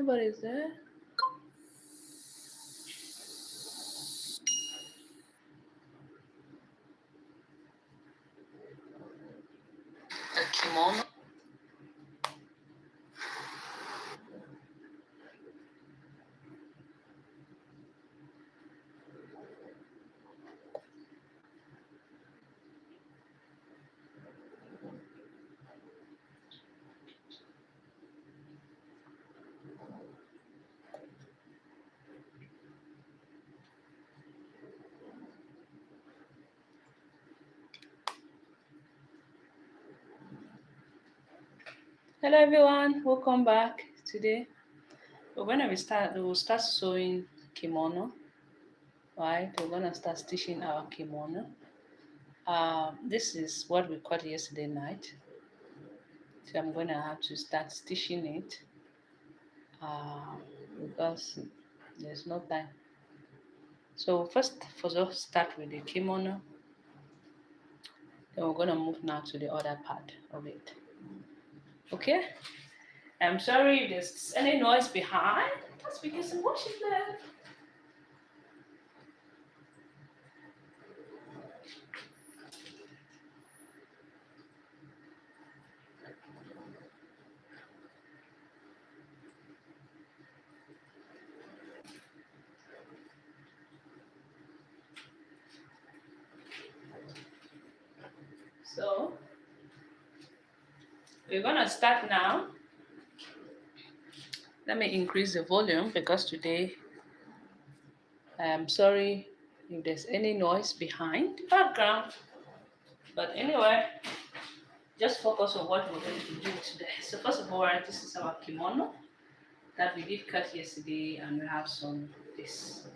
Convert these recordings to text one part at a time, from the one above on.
Nobody's there. The kimono. Hello everyone, welcome back. Today we're gonna we will start sewing kimono. Right, we're gonna start stitching our kimono. This is what we caught yesterday night. So I'm gonna have to start stitching it because there's no time. So first, for us start with the kimono. Then we're gonna move now to the other part of it. Okay. I'm sorry if there's any noise behind. That's because I'm washing them. So we're gonna start now. Let me increase the volume because today I'm sorry if there's any noise behind the background. But anyway, just focus on what we're going to do today. So first of all, this is our kimono that we did cut yesterday, and we have some this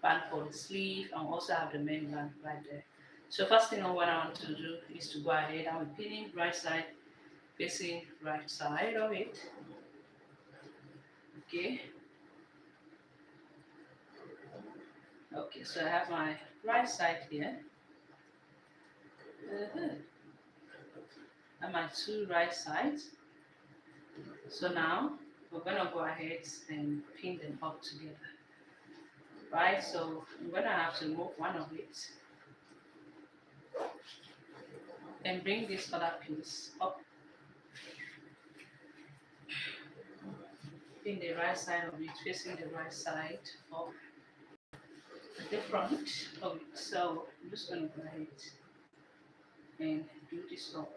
band for the sleeve, and also have the main band right there. So first thing what I want to do is to go ahead and we're pinning right side facing right side of it. Okay. Okay, so I have my right side here. And my two right sides. So now we're gonna go ahead and pin them up together. Right, so I'm gonna have to move one of it and bring this other piece up. Pin the right side of it, facing the right side of the front of it. So I'm just gonna go ahead and do this up.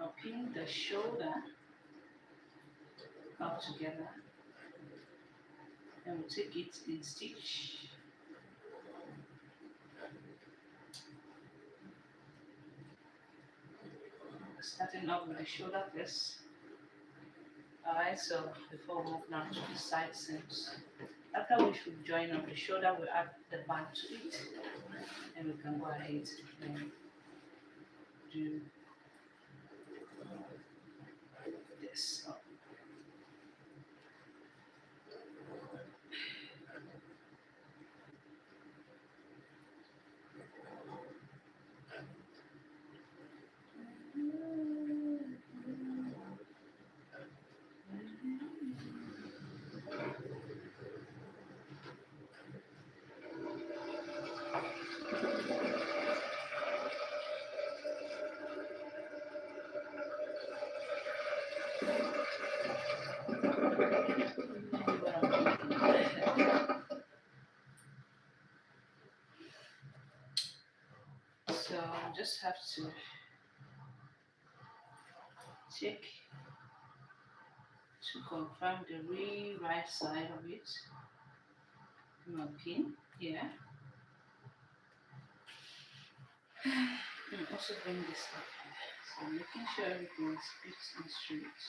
I'll pin the shoulder up together and we'll take it in stitch. Starting off with the shoulder first. Alright, so before we move now to the side seams. After which we join up the shoulder, we add the band to it and we can go ahead and do this. So just have to check to confirm the right side of it. My pin here. And also bring this up here. So making sure everything is fixed and straight.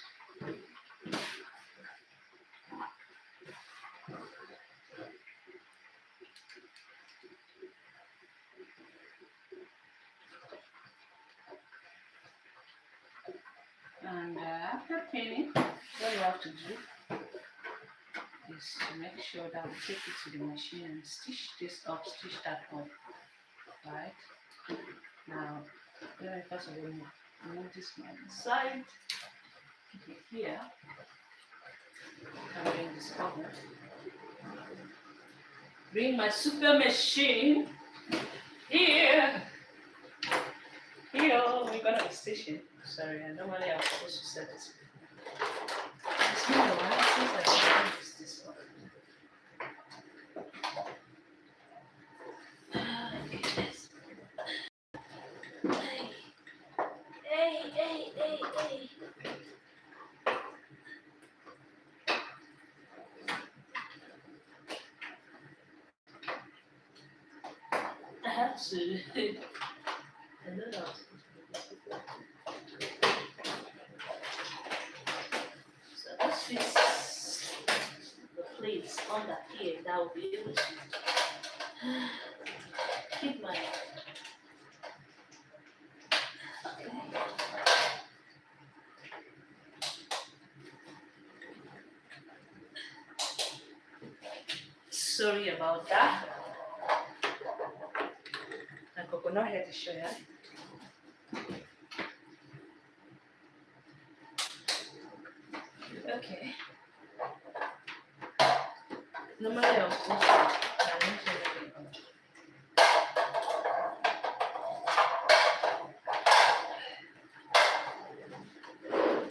And after pinning, what you have to do is to make sure that we take it to the machine and stitch this up, stitch that up. Right? Now, let me first of all move this one inside. Keep it here. I'm doing this cover. Bring my super machine here. Here, we're gonna be stationed. Sorry, normally I was supposed to set this. It's been a while since I used this one. Goodness. Hey. I have to. I know that was so this fits the plates under here that will be able to keep my sorry about that. My coconut head is showing. Okay. Normally I was supposed to arrange everything on.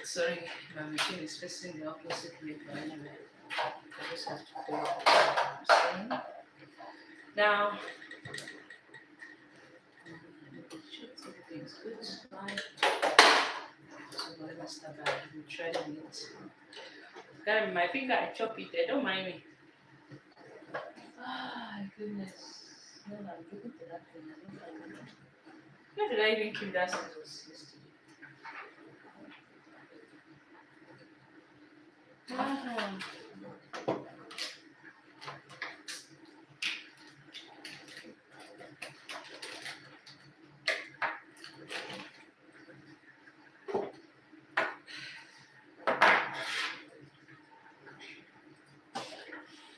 Sorry, my machine is facing the opposite way, but anyway, I just have to do it. Now, everything's good. Fine. So let me start back. We'll try the meat. God, my finger, I chop it there. Don't mind me. Ah, goodness. No, I'm looking for that thing. I don't like it. Where did I even keep that scissors yesterday? Ah.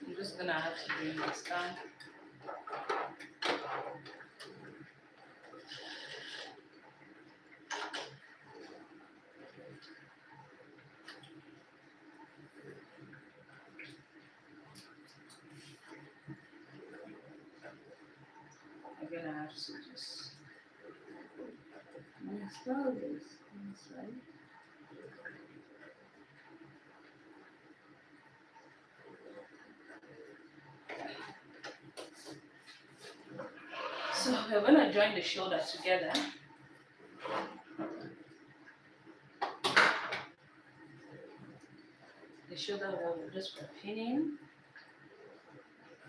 I'm just gonna have to bring this down. I'm gonna have to just install this inside. So we're gonna join the shoulder together. The shoulder will just put pinning.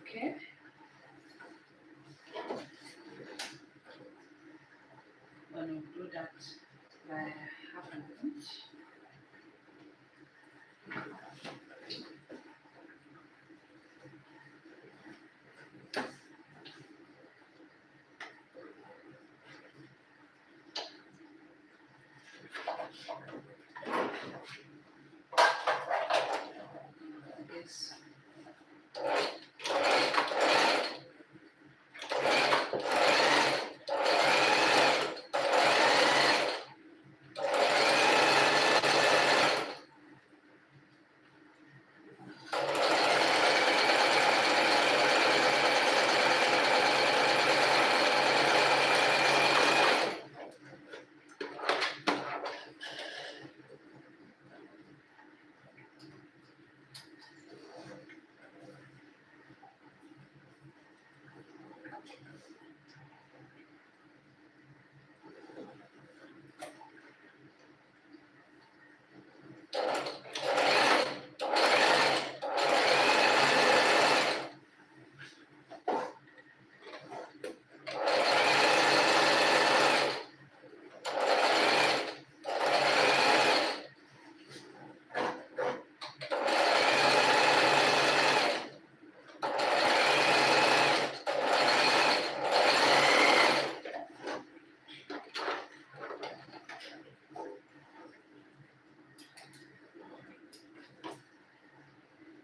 Okay. When we do that by half an inch. This.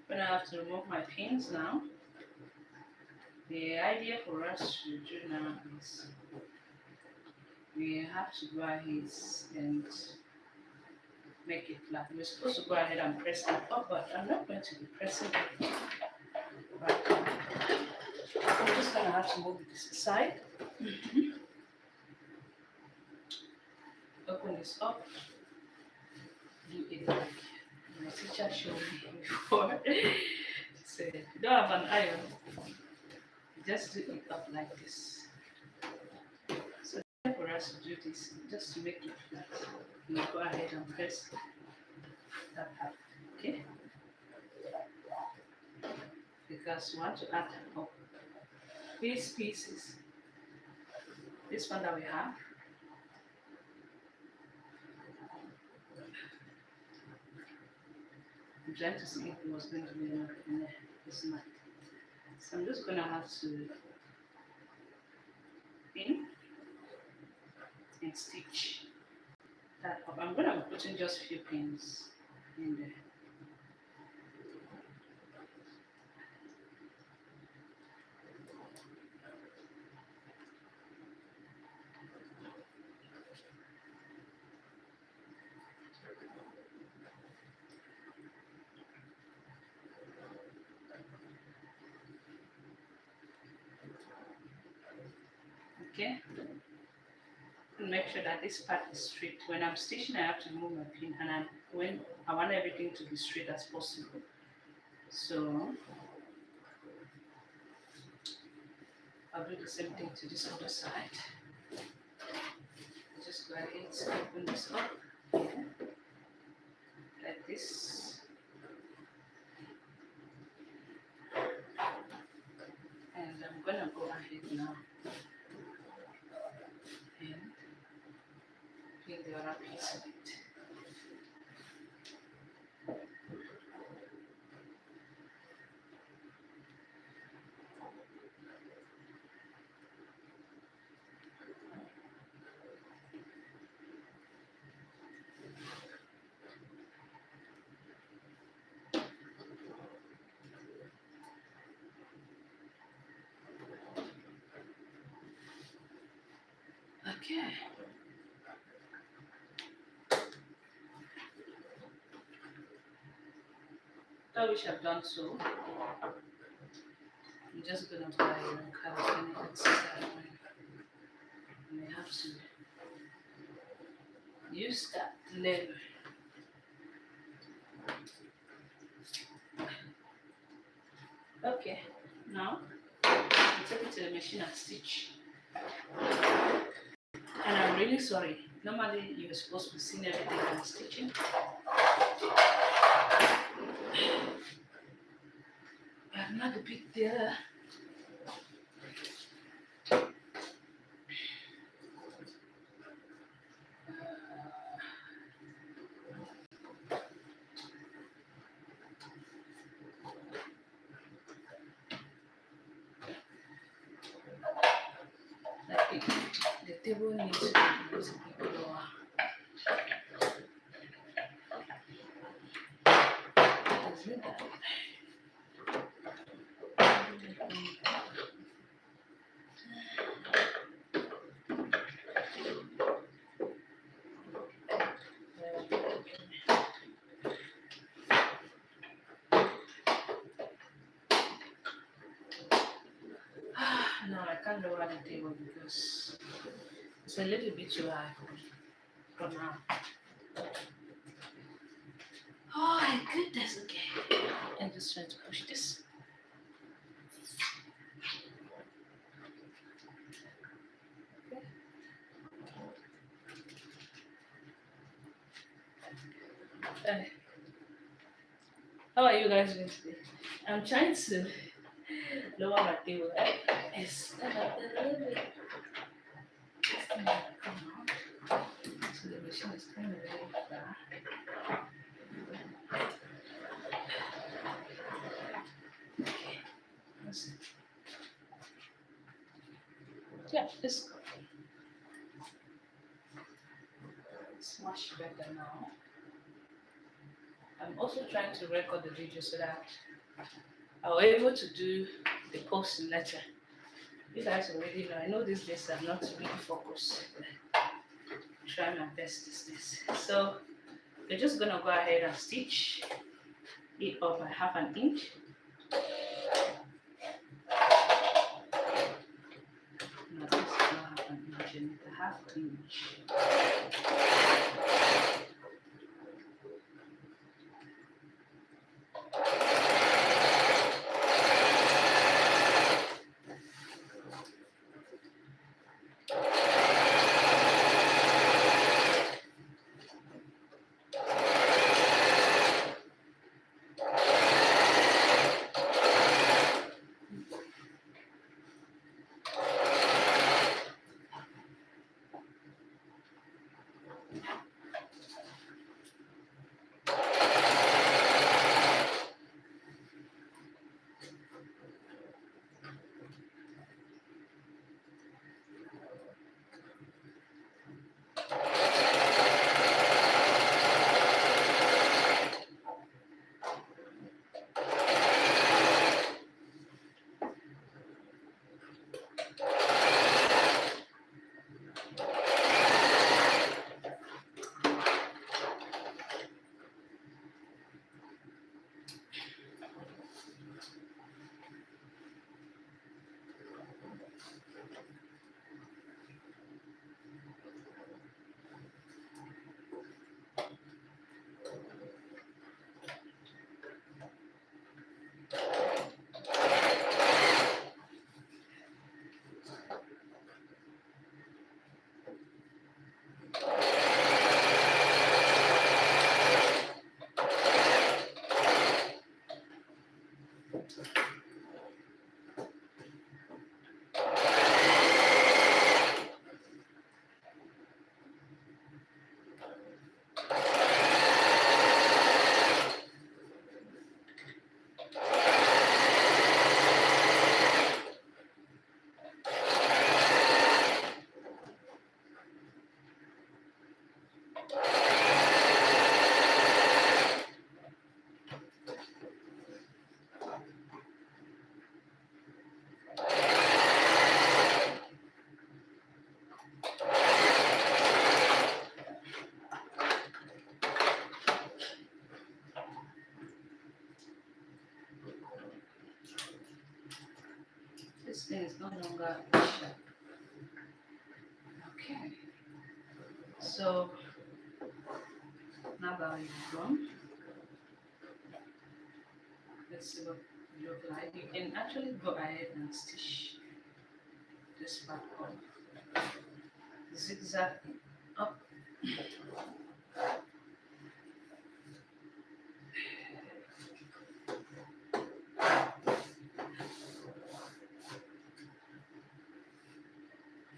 I'm gonna have to remove my pins now. The idea for us to do now is we have to go ahead and make it flat. We're supposed to go ahead and press it up, but I'm not going to be pressing it right now. I'm just gonna have to move this aside. Open this up. Do it like my teacher showed me before. So if you don't have an iron, just do it up like this. So for us to do this, just to make it flat, you go ahead and press that up, okay? Because we want to add up these pieces. This one that we have, I'm trying to see if it was going to be enough in there. It's not. So I'm just gonna have to pin and stitch that up. I'm gonna be putting just a few pins in there. Okay, and make sure that this part is straight. When I'm stitching, I have to move my pin, and when I want everything to be straight as possible. So I'll do the same thing to this other side. Just go ahead and open this up here, like this. And I'm gonna go ahead now and pin the other piece of it. Okay. I wish I've done so. I'm just gonna buy a California exercise and I have to use that lever. Okay, now I take it to the machine and stitch. And I'm really sorry. Normally you're supposed to be seeing everything I'm stitching. But I'm not a big deal. The table needs to be a little bit lower. Is it that? No, I can't lower the table because it's a little bit too high for now. Oh my goodness, okay. I'm just trying to push this. Okay. How are you guys doing today? I'm trying to lower my table. It's a little bit. Come on. So the machine is kind of really far. Okay. Yeah, it's much better now. I'm also trying to record the video so that I'll be able to do the posting later. You guys already know. I know these days I'm not really focused. Try my best these days. So We're just gonna go ahead and stitch it up by 1/2 inch. No, this is not 1/2 inch, and it's 1/2 inch. This thing is no longer sharp. Okay, so now that we've done, let's see what it looks like. You can actually go ahead and stitch this part up, zigzag up.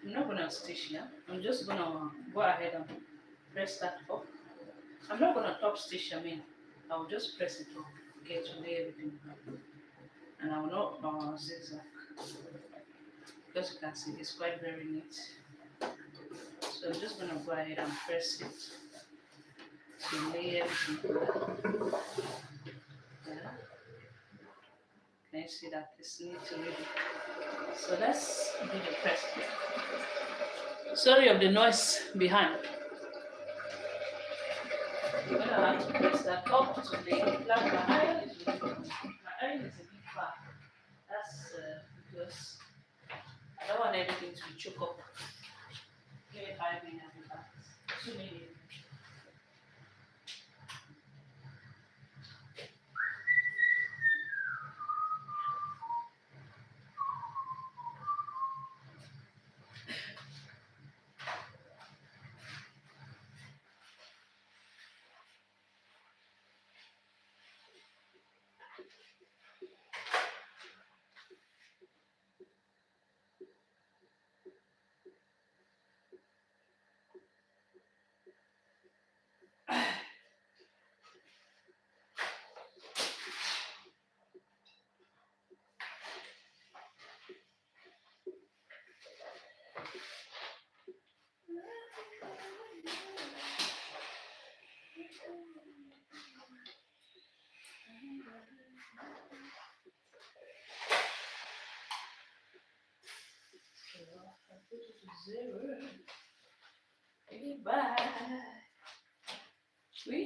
I'm not gonna stitch here. I'm just gonna go ahead and press that up. I'm not gonna top stitch. I'll just press it up, okay, to lay everything down. And I will not zigzag, because you can see it's quite very neat. So I'm just gonna go ahead and press it to lay everything down. Yeah. Can you see that it's neat already? So let's do the press. Sorry of the noise behind. I'm gonna have to press that up to lay it flat. My iron is really good. My iron is a bit far. That's because I don't want everything to choke up. Give it 5 minutes and that. Too many. Zero. Goodbye. We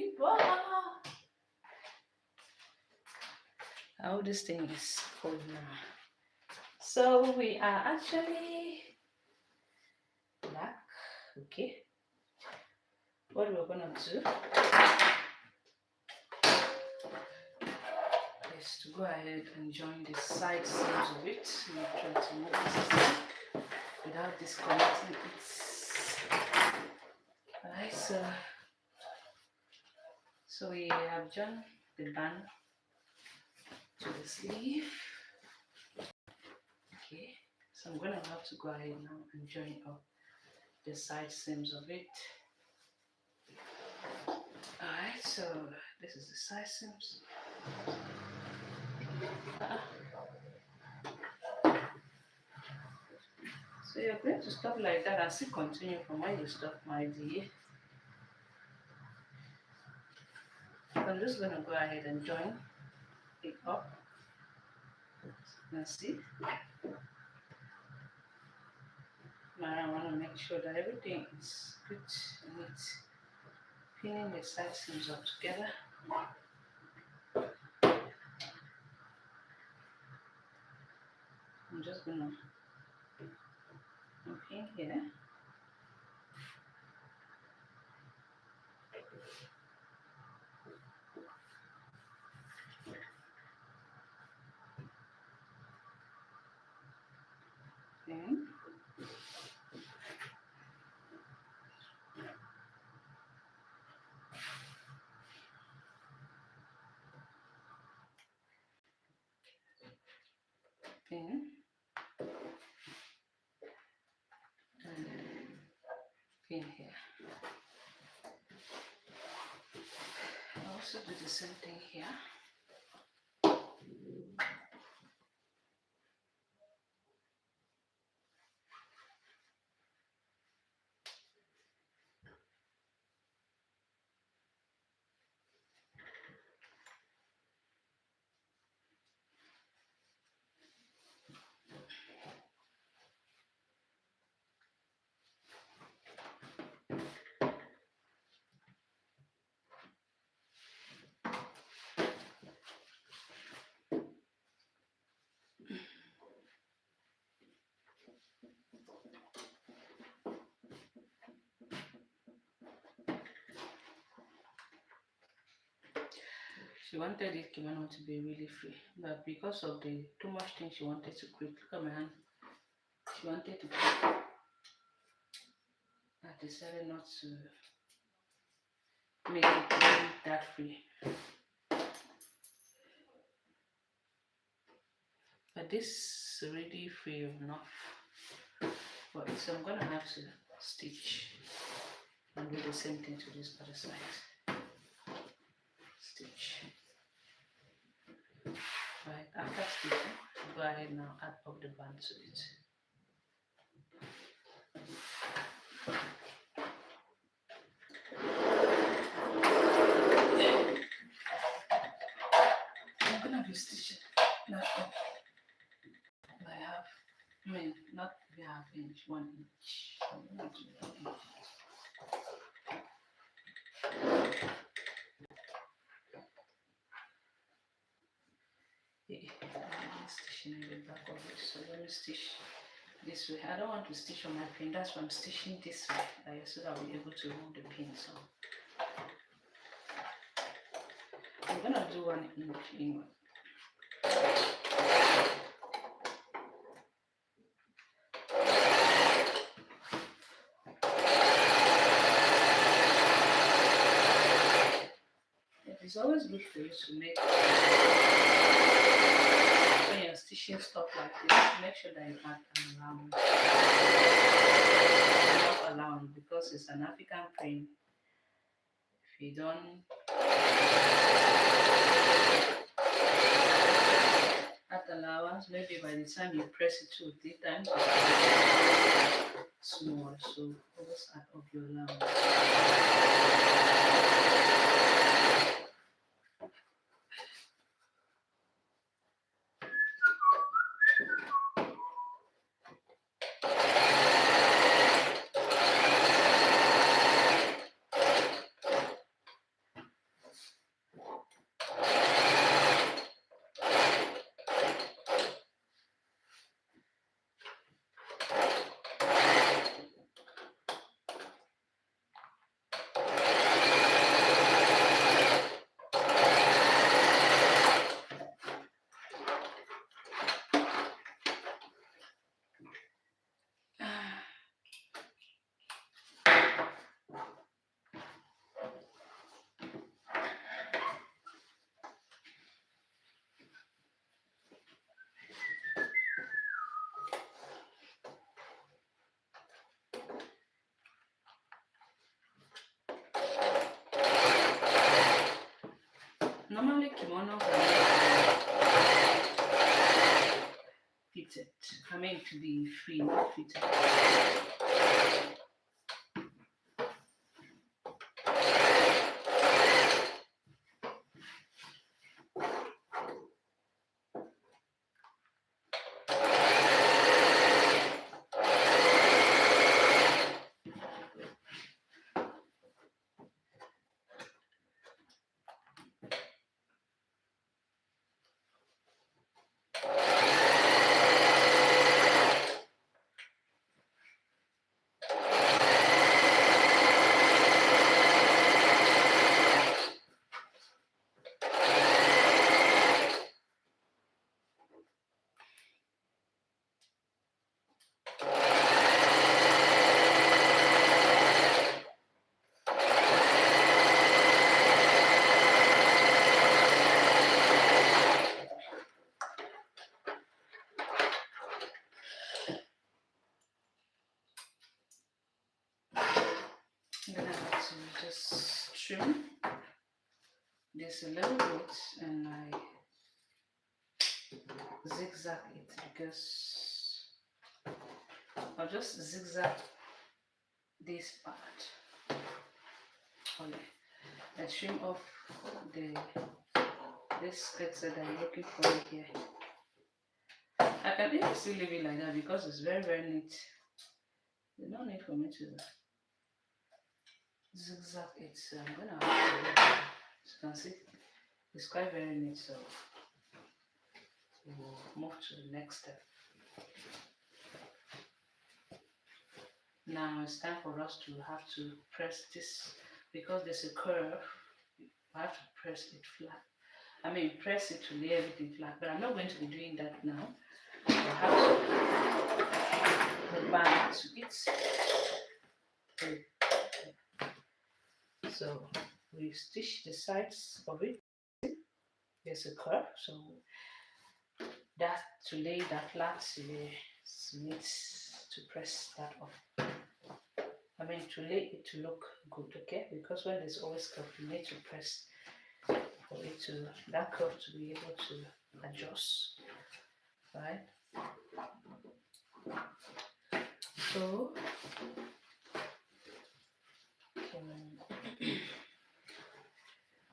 how this thing is full now. So we are actually back. Okay, what we're gonna do is to go ahead and join the side seams of it. I'm trying to move this without disconnecting it. Alright, so we have joined the band to the sleeve. Okay, so I'm gonna have to go ahead now and join up the side seams of it. Alright, so this is the side seams. So you're going to stop like that and still continue from where you stop, my dear. I'm just going to go ahead and join it up. And see. Now I want to make sure that everything is good and it's pinning the side seams up together. I'm just going to pin here. Pin. Pin. And pin here. I'll also do the same thing here. She wanted it kimono to be really free, but because of the too much things she wanted to quick, look at my hand. She wanted to quick. I decided not to make it that free. But this is already free enough for it, so I'm gonna have to stitch and do the same thing to this other side. Stitch. Right, after stitching, go ahead now, add up the band to it. I'm gonna be stitching that up by half. I mean, not by half inch, 1 inch. I'm gonna do 1 inch. I'm stitching in the back of it, so let me stitch this way. I don't want to stitch on my pin, that's why I'm stitching this way, so that I'll be able to hold the pin. So I'm gonna do 1 inch inward. It's always good for you to make, when you're stitching stuff like this, make sure that you add an allowance. Enough allowance, because it's an African print. If you don't add allowance, maybe by the time you press it 2 or 3 times, it's small. So always add up your allowance. Normally kimonos are fitted. I mean to be free, not fitted. I'm gonna have to just trim this a little bit, and I zigzag it because I'll just zigzag this part. I trim off this skirt that I'm looking for here. I can even still leave it like that because it's very, very neat. There's no need for me to zigzag it, so I'm gonna have to, as you can see, it's quite very neat, so we'll move to the next step. Now it's time for us to have to press this, because there's a curve, I have to press it flat. I mean press it to lay everything flat, but I'm not going to be doing that now. I have to the band to it. So we stitch the sides of it. There's a curve, so that to lay that flat, you need to press that off. I mean to lay it to look good, okay? Because when there's always curve, you need to press for it to, that curve to be able to adjust, right? So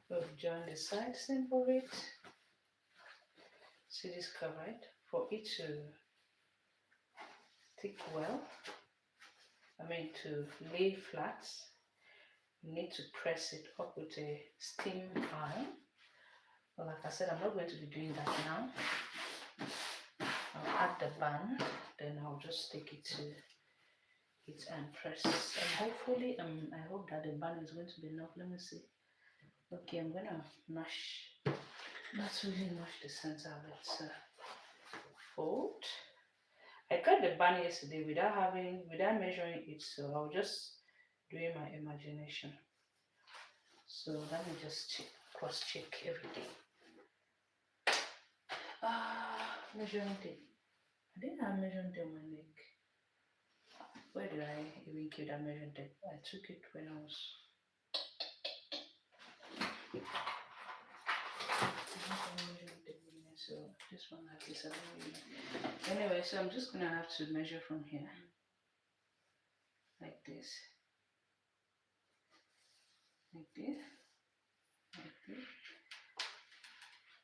we'll join the side seam for it. See this curve, right? For it to stick well, I mean to lay flat, you need to press it up with a steam iron. But like I said, I'm not going to be doing that now. I'll add the band, then I'll just take it to it and press. And hopefully, I hope that the band is going to be enough. Let me see. Okay, I'm gonna mash. That's really mash the center of it. Fold. I cut the band yesterday without measuring it, so I'll just do in my imagination. So let me just cross check everything. Measuring tape. I didn't have measuring tape on my neck. Where did I even keep that measuring tape? I took it when I was. So this one like this. Anyway, so I'm just gonna have to measure from here, like this, like this, like this.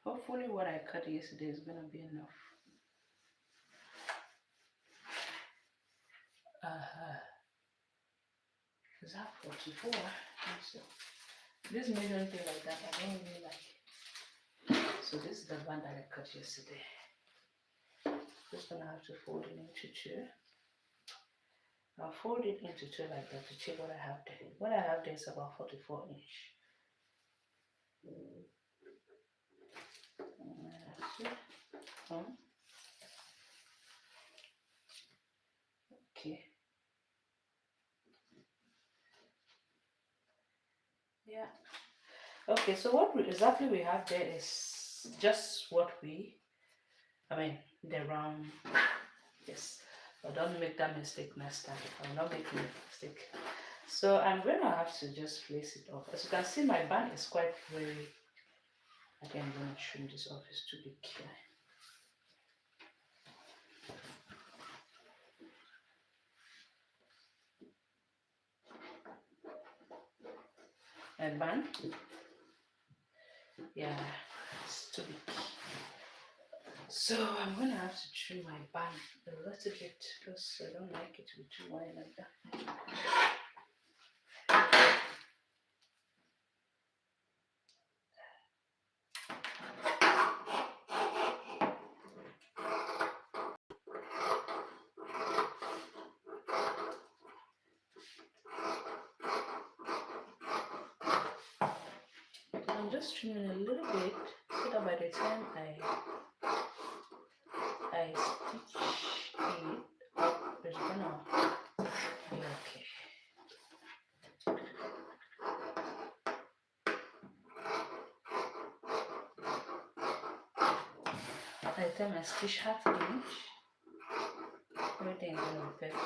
Hopefully, what I cut yesterday is gonna be enough. Is that 44? So this measuring thing like that, I don't really like. So this is the band that I cut yesterday. Just gonna have to fold it into two. I'll fold it into two like that to check what I have there. What I have there is about 44 inch. Okay. Yeah. Okay, so what exactly we have there is just what the round. Yes. But don't make that mistake next time. I will not make a mistake. So I'm going to have to just place it off. As you can see, my band is quite very, Again, I'm going to trim this off, it's too big here. And bun. Yeah, it's too big. So I'm gonna have to trim my bun a little bit because I don't like it to be too wide like that. I'm just trimming a little bit so that by the time I stitch it up, it's gonna be okay. By the time I stitch half inch, everything is gonna be perfect.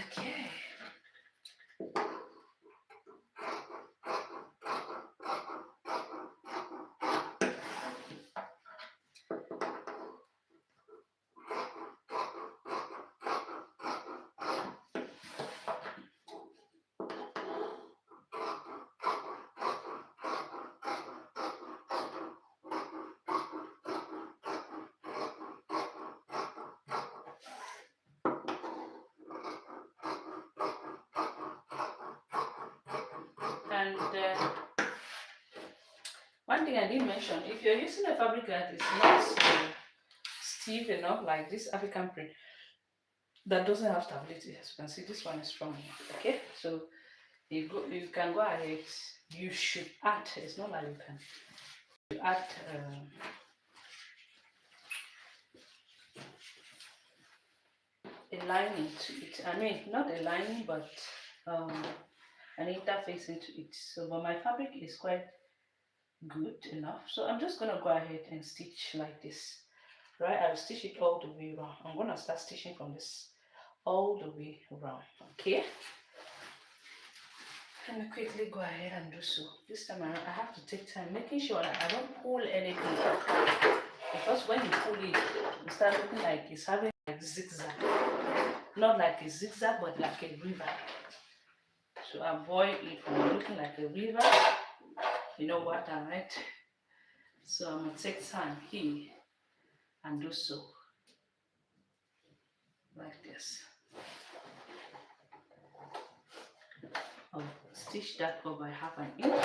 Okay. And one thing I didn't mention, if you're using a fabric that is not stiff enough, like this African print, that doesn't have stability, as you can see, this one is strong enough. Okay, so you can go ahead. You should add. It's not like you add a lining to it. I mean, not a lining, but an interface into it. So, but my fabric is quite good enough, so I'm just gonna go ahead and stitch like this. Right, I'll stitch it all the way around. I'm gonna start stitching from this all the way around. Okay, let me quickly go ahead and do so. This time around I have to take time, making sure that I don't pull anything, because when you pull it, it start looking like it's having like zigzag, not like a zigzag but like a river. So avoid it from looking like a river. You know what I meant? So I'm gonna take time here and do so like this. I'll stitch that up by half an inch.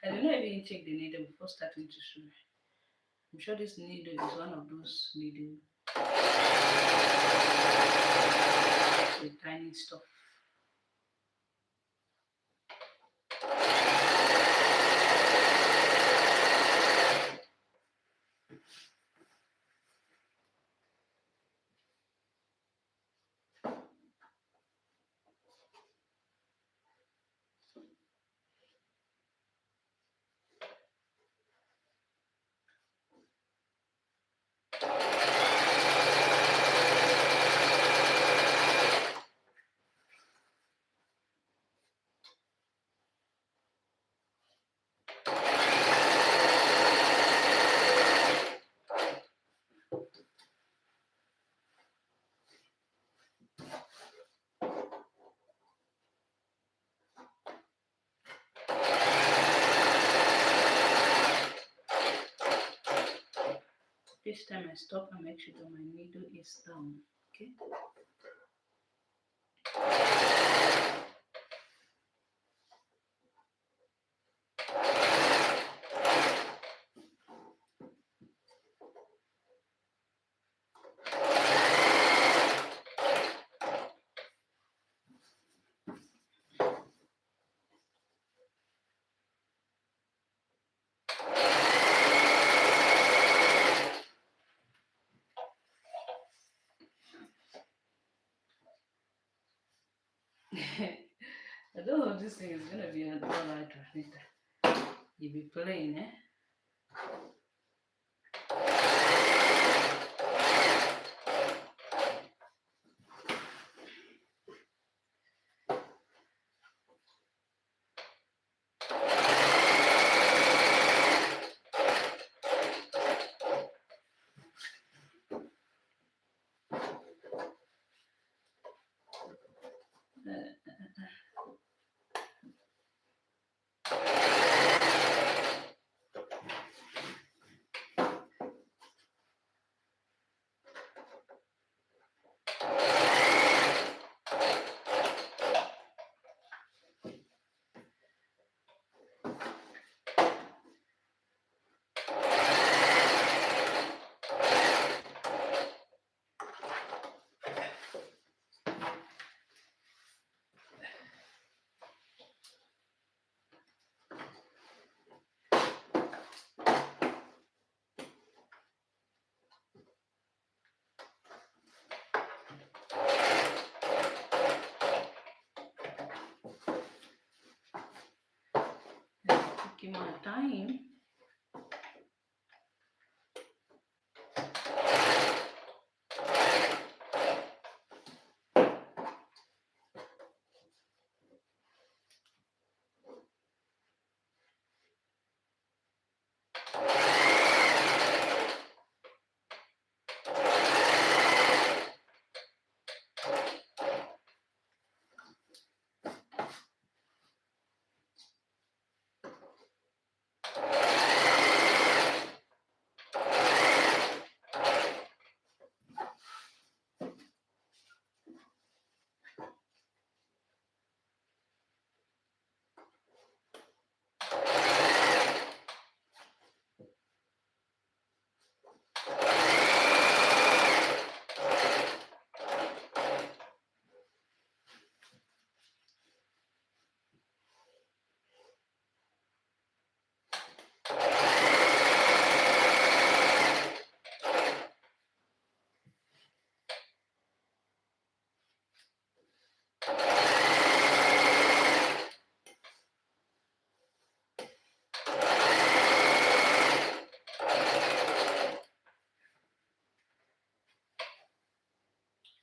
I don't know if you check the needle before starting to sew. I'm sure this needle is one of those needles with tiny stuff. This time I stop and make sure that my needle is down. Okay. I don't know if this thing is gonna be an alright, Anita. You be playing, eh? Taking my time.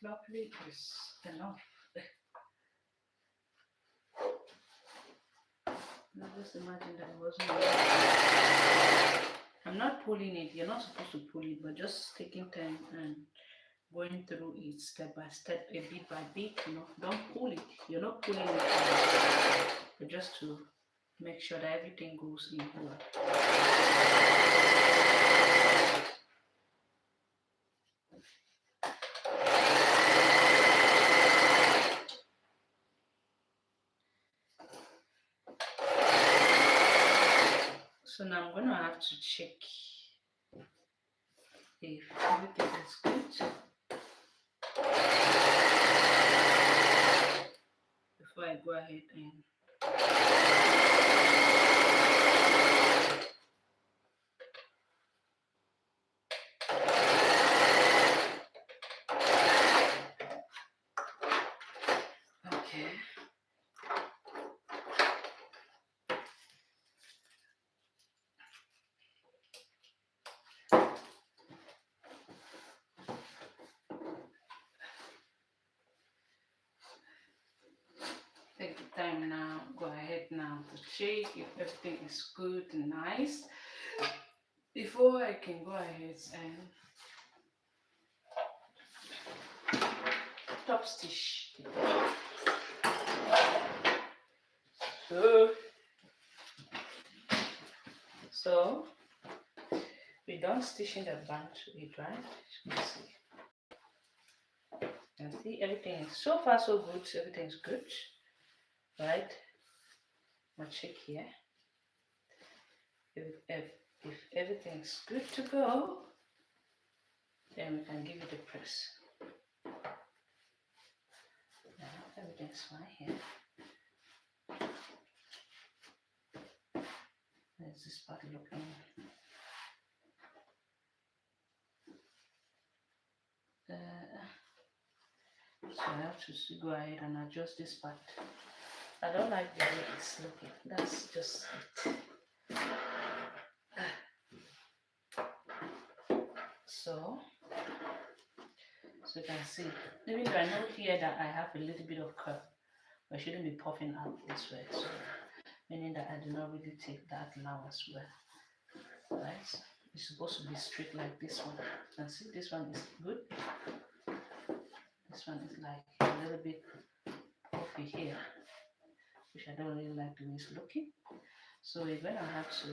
Luckily, it's enough. Now just imagine that it wasn't. I'm not pulling it. You're not supposed to pull it, but just taking time and going through it step by step, a bit by bit. Don't pull it. You're not pulling it, but just to make sure that everything goes in here. So now I'm gonna have to check if everything is good before I go ahead and okay. Take the time now, go ahead now to check if everything is good and nice before I can go ahead and top stitch. So we don't stitching the band to it, right? You can see. And see everything is so far so good, everything is good, right? I'll check here. If everything's good to go, then we can give it a press. Now everything's fine here. There's this part looking. So I have to go ahead and adjust this part. I don't like the way it's looking. That's just it. So you can see, even though I know here that I have a little bit of curve, but it shouldn't be puffing out this way. So meaning that I do not really take that now as well. Right? It's supposed to be straight like this one. You can see this one is good. This one is like a little bit puffy here, which I don't really like the way it's looking. So we're gonna have to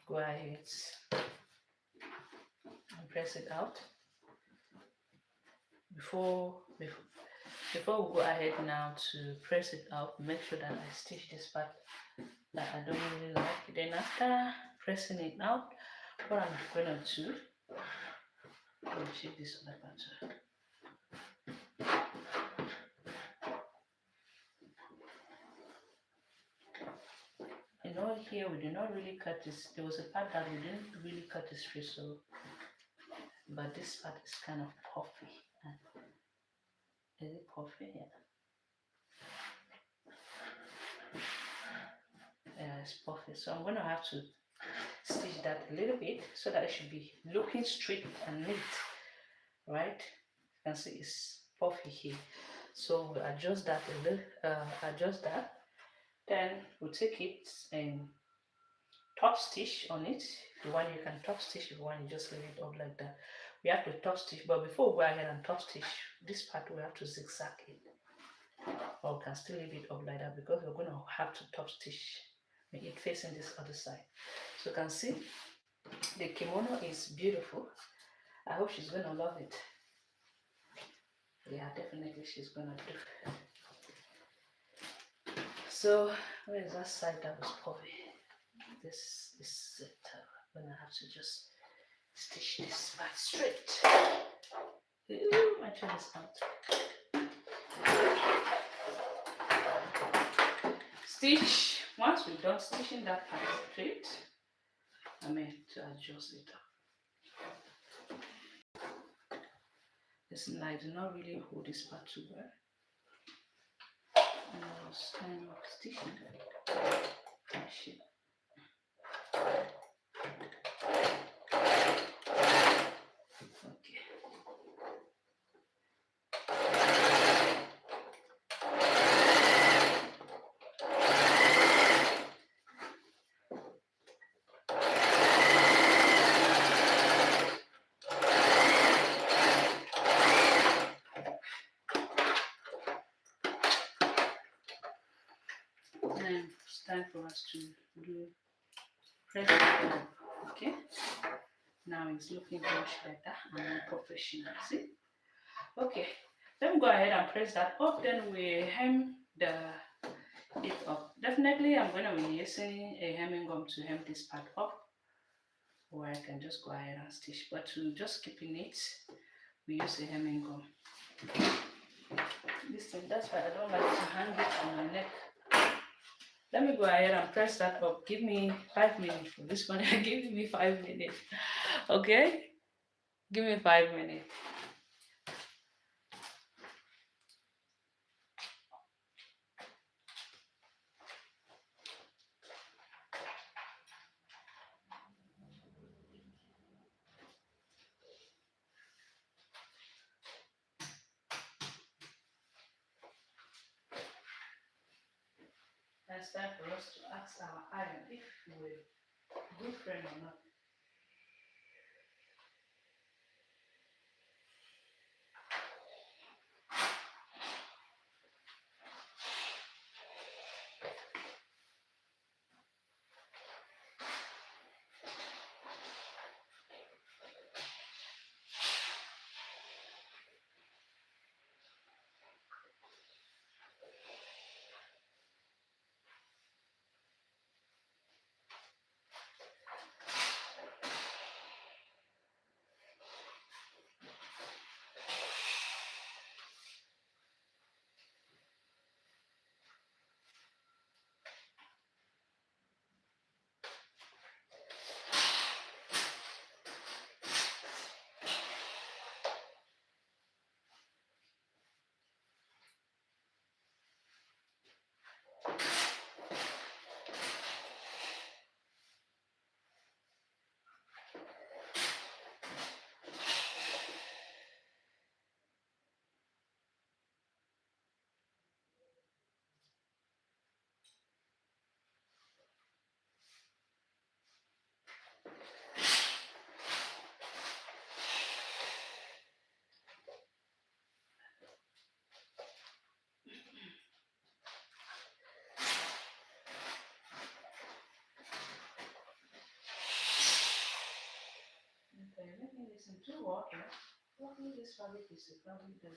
go ahead and press it out before we go ahead now to press it out. Make sure that I stitch this part that I don't really like. Then after pressing it out, what I'm gonna do, let me check this other part too. You know, here we did not really cut this. There was a part that we didn't really cut this straight, so but this part is kind of puffy. Is it puffy? Yeah. Yeah, it's puffy. So I'm gonna have to stitch that a little bit so that it should be looking straight and neat, right? You can see it's puffy here. So we'll adjust that a little, adjust that. Then we'll take it and top stitch on it. If you want, you can top stitch. If you want, you just leave it up like that. We have to top stitch, but before we go ahead and top stitch this part, we have to zigzag it, or we can still leave it up like that because we're going to have to top stitch it facing this other side. So you can see the kimono is beautiful. I hope she's going to love it. Yeah, definitely she's going to do. So where is that side that was puffy? This is it. I'm going to have to just stitch this back straight. Ooh, my thread is out. Stitch. Once we're done stitching that part straight, I mean to adjust it up. Listen, I do not really hold this part too well. And I was kind of stitching it. And it's time for us to do press it up. Okay, now it's looking much better and more professional. See? Okay, let me go ahead and press that up, then we hem it up. Definitely I'm going to be using a hemming gum to hem this part up, or I can just go ahead and stitch, but to just keeping it, we use a hemming gum. This thing, that's why I don't like to hang it on my neck. Let me go ahead and press that up. Give me 5 minutes for this one. Give me 5 minutes. Okay? Give me 5 minutes. It's time for us to ask our iron if we're a good friend or not. this into water. Probably this fabric is probably the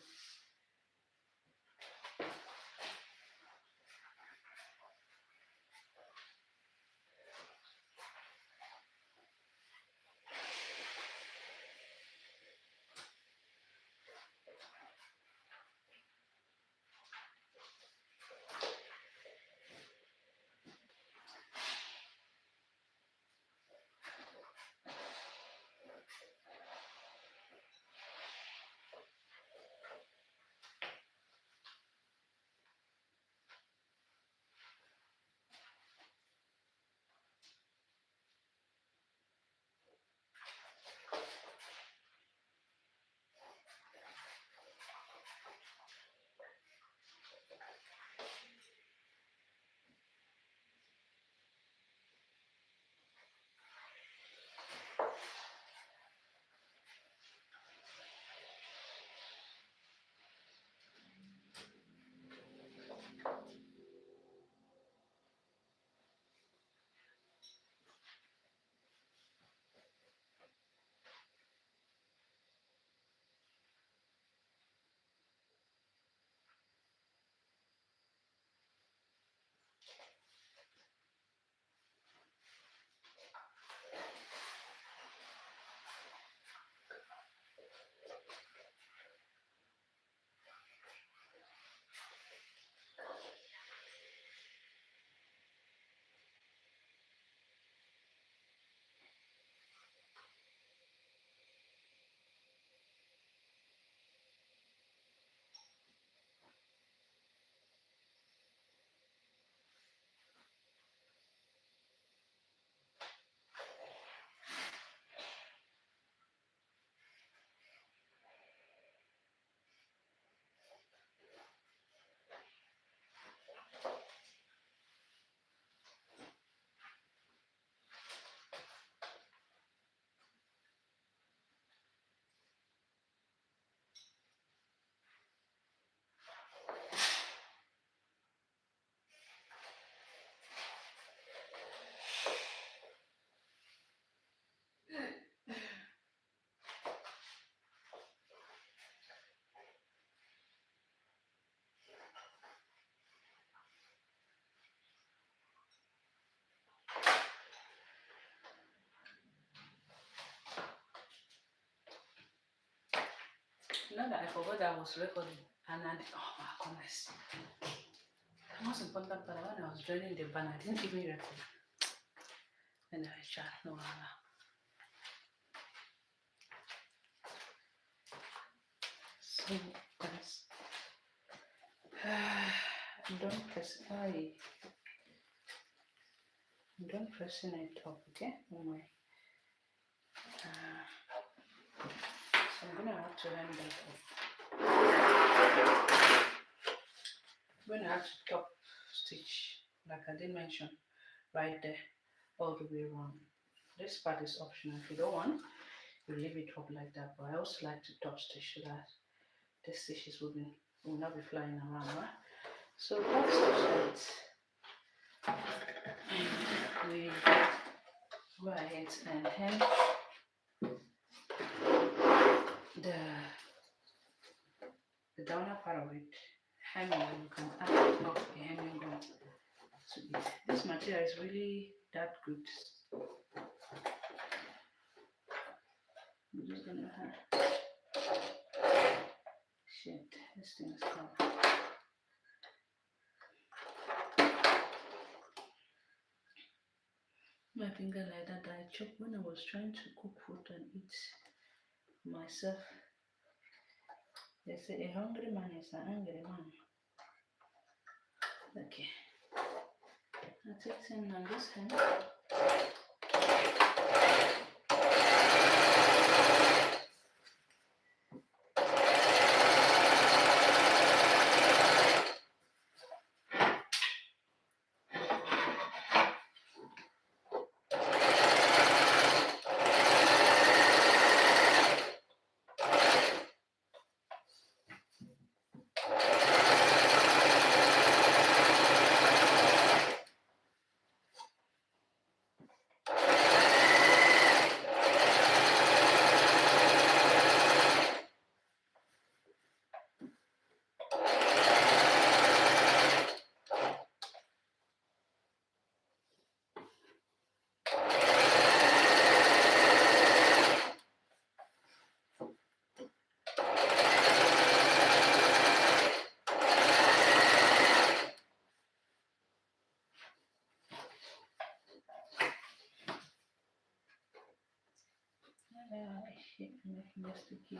you know that I forgot that I was recording and oh my goodness. The most important part when I was joining the band, I didn't even record. And I chat no. So guys, don't press don't pressing it up, okay? Anyway, so I'm gonna have to hand that up. I'm gonna have to top stitch, like I did mention, right there, all the way around. This part is optional. If you don't want, you leave it up like that. But I also like to top stitch so that the stitches will not be flying around, right? So top stitch it. We go ahead and hem the downer part of it. Hemming, you can add up a hemming gun to it. This material is really that good. I'm just gonna have shit. This thing is covered. My finger like that I chopped when I was trying to cook food and eat myself. They say a hungry man is an angry man. Okay. I take some on this hand. Just stick here.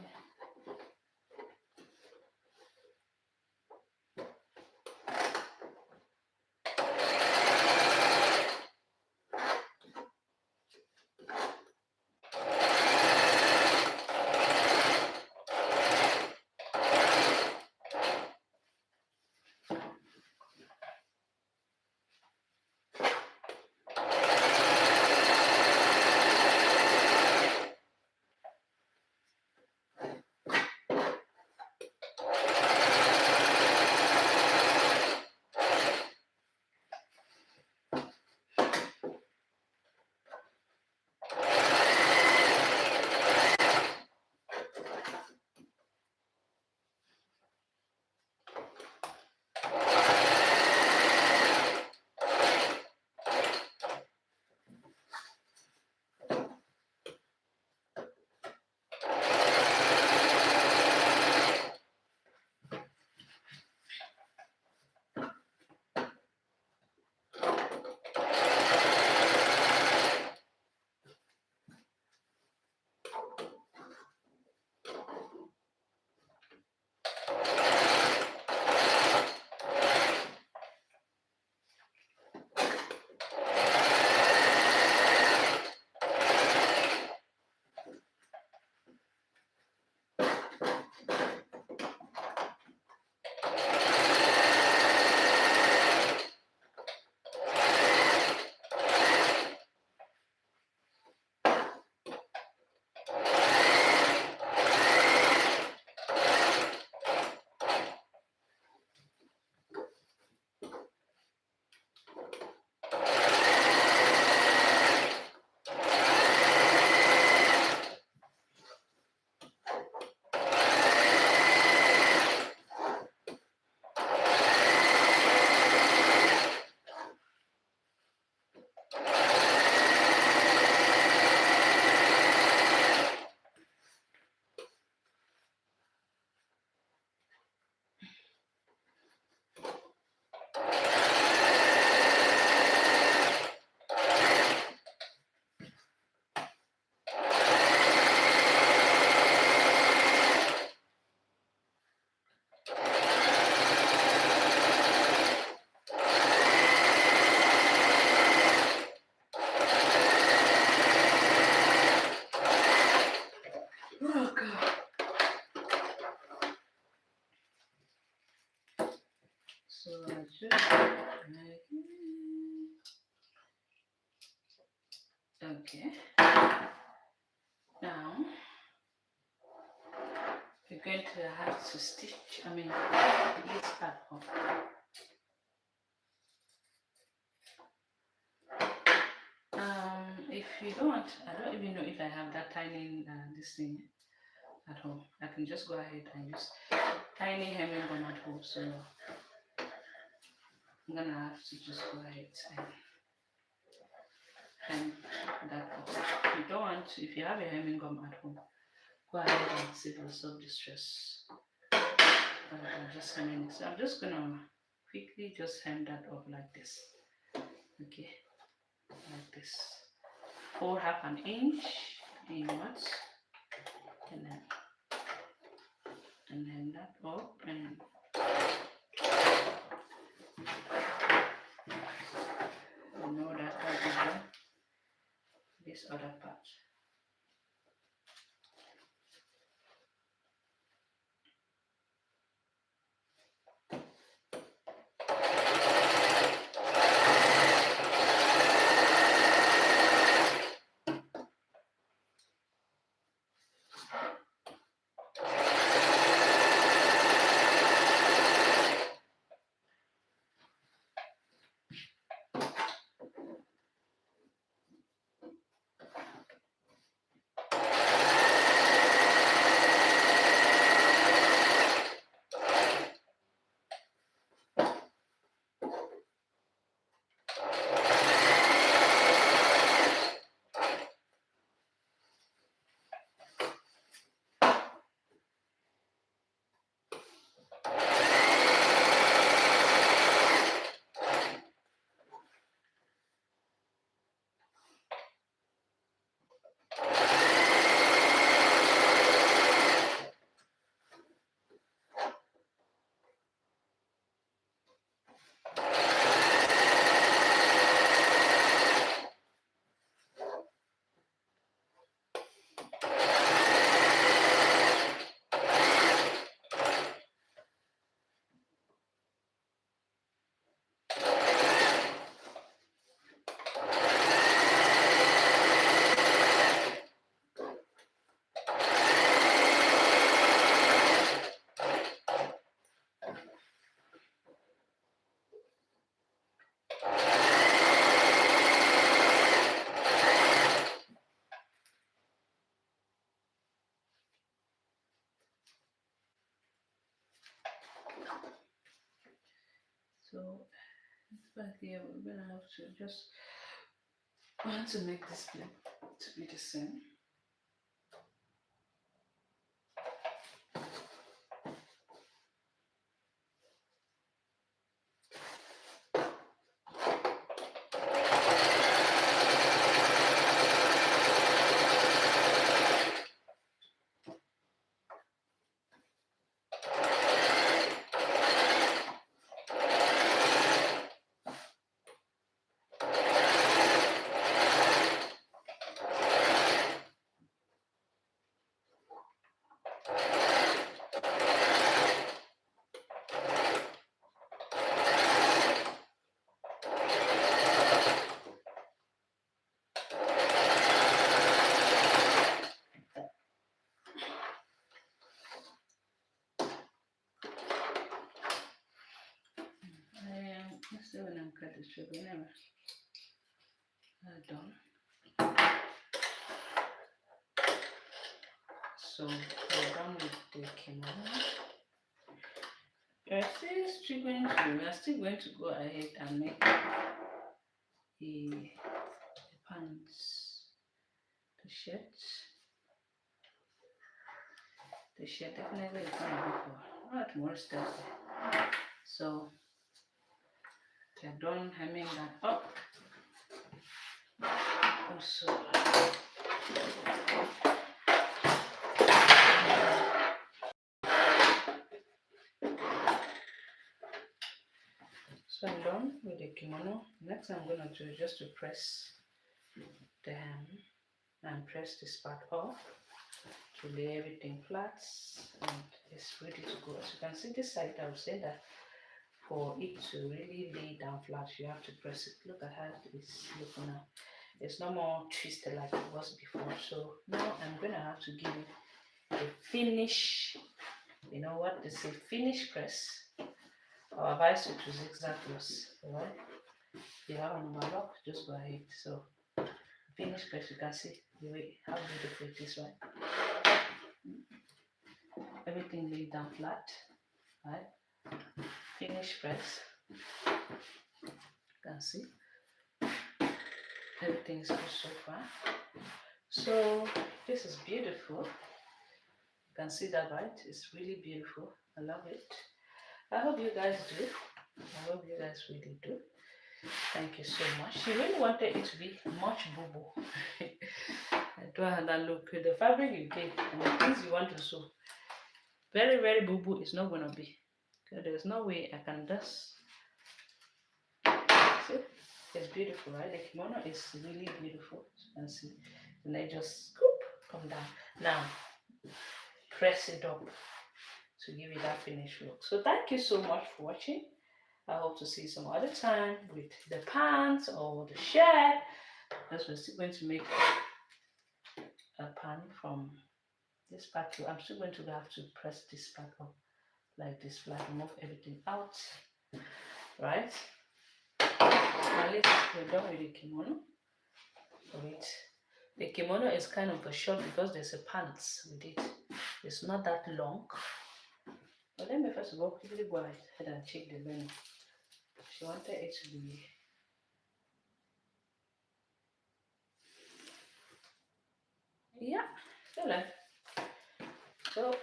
Oh God. So I just like okay. Now we're going to have to stitch. This part off. If you don't, I don't even know if I have that tiny this thing at home. I can just go ahead and use tiny hemming gun at home. So I'm gonna have to just go ahead and hem that off. If you don't want to, if you have a hemming gum at home, go ahead and save yourself distress. Just hemming it. So I'm just gonna quickly just hem that up like this. Okay, like this. Fold half an inch inwards, and then that up, and you know that I'll be done this other part. So back here we're gonna have to just want to make this plate to be the same. Let's see when I'm cut the sugar. Never done. So we're done with the kimono. We are still going to go ahead and make the pants, the shirt. The shirt definitely is gonna be for tomorrow Thursday. So we are done hemming that up. Also, so I'm done with the kimono. Next I'm gonna do just to press the hem and press this part off to lay everything flat, and it's ready to go. As you can see this side, I would say that for it to really lay down flat, you have to press it. Look at how it's looking now. It's no more twisted like it was before. So now I'm gonna have to give it a finish. You know what? It's a finish press. Our advice you to zigzag press. Alright? If you have an overlock, just go ahead. So finish press, you can see the way how beautiful it is, right? Everything laid down flat, right? Finish press. You can see everything is good so far. So this is beautiful. You can see that, right? It's really beautiful. I love it. I hope you guys do. I hope you guys really do. Thank you so much. She really wanted it to be much boo-boo. I don't have that look. The fabric you get and the things you want to sew, very, very boo-boo is not going to be. Okay, there's no way I can just. See? It's beautiful, right? The kimono is really beautiful. As you can see. And I just scoop, come down. Now, press it up to give you that finished look. So thank you so much for watching. I hope to see you some other time with the pants or the shirt. Because we're still going to make a pan from this part too. I'm still going to have to press this part up like this flat, remove everything out, right? At least we're done with the kimono. Wait, the kimono is kind of a short because there's a pants with it. It's not that long. But let me first of all quickly go ahead and check the menu. She wanted it to be still like so.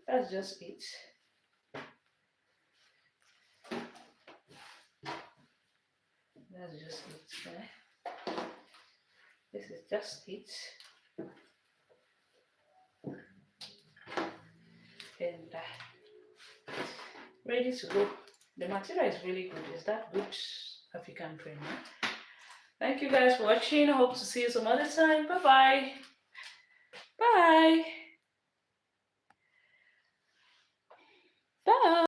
That's just it. That's just it. Okay? This is just it. And ready to go. The material is really good. Is that good African print? Thank you guys for watching. I hope to see you some other time. Bye-bye. Bye. Bye.